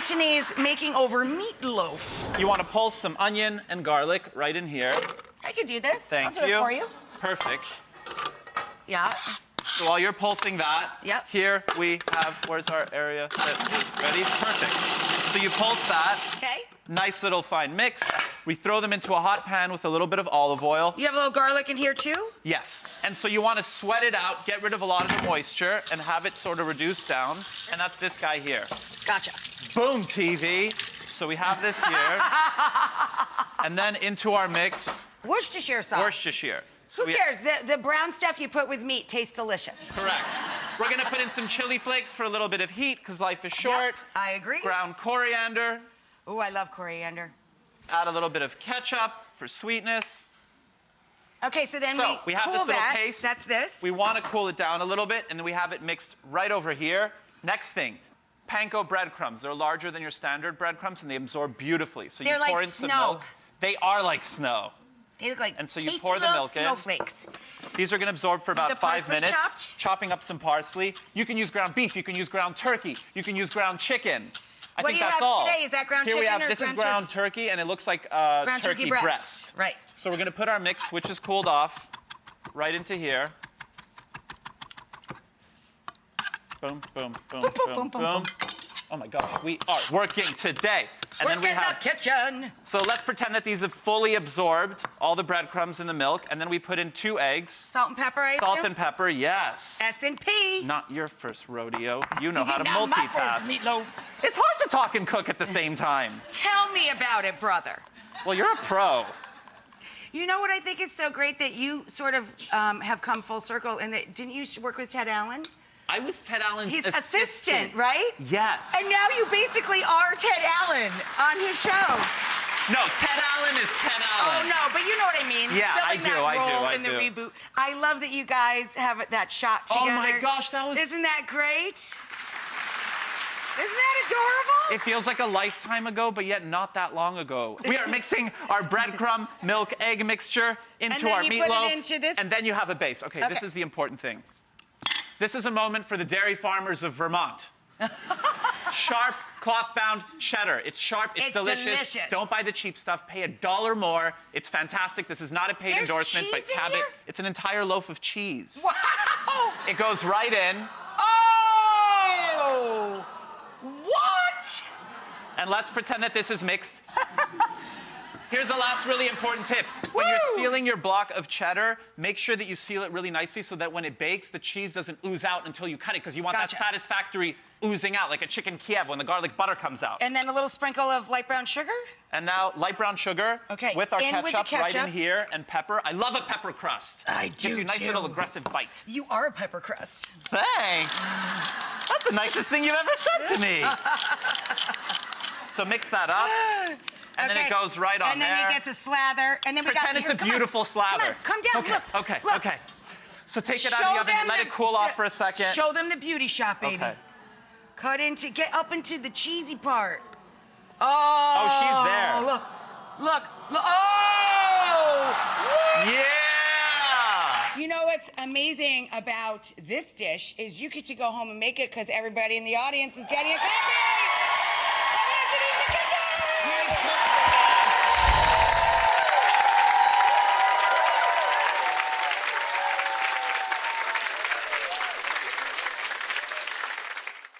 Antoni's making over meatloaf. You want to pulse some onion and garlic right in here. I could do this. Thank I'll do it for you. Perfect. Yeah. So while you're pulsing that, Yep. here we have, where's our area? Ready? Perfect. So you pulse that. Okay. Nice little fine mix. We throw them into a hot pan with a little bit of olive oil. You have a little garlic in here too? Yes. And so you want to sweat it out, get rid of a lot of the moisture, and have it sort of reduce down. And that's this guy here. Gotcha. Boom, TV. So we have this here. And then into our mix, Worcestershire sauce. Worcestershire. So Who cares? The brown stuff you put with meat tastes delicious. Correct. We're going to put in some chili flakes for a little bit of heat because life is short. Yep, I agree. Ground coriander. Ooh, I love coriander. Add a little bit of ketchup for sweetness. Okay, so then So we have cool this little that. paste. That's this. We want to cool it down a little bit, and then we have it mixed right over here. Next thing, panko breadcrumbs. They're larger than your standard breadcrumbs, and they absorb beautifully. So They're you pour like in some snow. milk. They are like snow. They look like And so you tasty pour the little milk in. snowflakes. These are going to absorb for about The 5 parsley minutes. chopped? Chopping up some parsley. You can use ground beef. You can use ground turkey. You can use ground chicken. I What think do you that's have all. today? Is that ground Here we chicken have, or this is ground ground turkey, and it looks like Ground turkey breast. Right. So we're going to put our mix, which is cooled off, right into here. Boom, boom, boom, Boom, boom, boom, boom, boom, boom. boom. Oh my gosh, we are working today. And then we Work in have, the kitchen. so let's pretend that these have fully absorbed all the breadcrumbs in the milk, and then we put in 2 eggs. Salt and pepper, I Salt assume? and pepper, yes. S&P. Not your first rodeo. You know how to Not my multitask. first meatloaf. It's hard to talk and cook at the same time. Tell me about it, brother. Well, you're a pro. You know what I think is so great that you sort of have come full circle and that didn't you used to work with Ted Allen? I was Ted Allen's His assistant, right? Yes. And now you basically are Ted Allen on his show. No, Ted Allen is Ted Oh Allen. no, but you know what I mean. Yeah, I Filling do, that I do, role I in the do. reboot. I love that you guys have that shot Oh together. my gosh, that was... Isn't that great? Isn't that adorable? It feels like a lifetime ago, but yet not that long ago. We are mixing our breadcrumb, milk, egg mixture into then our you meatloaf. put it into this? And then you have a base. Okay, this Okay. is the important thing. This is a moment for the dairy farmers of Vermont. Sharp, cloth-bound cheddar. It's sharp, it's delicious. Don't buy the cheap stuff. Pay $1 more. It's fantastic. This is not a paid There's endorsement, but cheese in have here? it. It's an entire loaf of cheese. Wow! It goes right in. Oh! What? And let's pretend that this is mixed. Here's a last really important tip. When you're Woo! sealing your block of cheddar, make sure that you seal it really nicely so that when it bakes, the cheese doesn't ooze out until you cut it, because you want Gotcha. that satisfactory oozing out, like a chicken Kiev when the garlic butter comes out. And then a little sprinkle of light brown sugar? And now light brown sugar Okay, with our in with the ketchup right ketchup. in here, and pepper. I love a pepper crust. I Gives do you a nice too. little aggressive bite. You are a pepper crust. Thanks. That's the nicest thing you've ever said to me. So mix that up. And then it goes right on there. And then you get to slather. And then we Pretend got it's a beautiful slather. Come down. Okay, Look. okay, look. okay. So take it out of Show the oven, them let it cool off for a second. Show them the beauty shot, baby. Okay. Get up into the cheesy part. Oh. she's there. Look. Oh! Yeah! You know what's amazing about this dish is you get to go home and make it because everybody in the audience is getting a copy.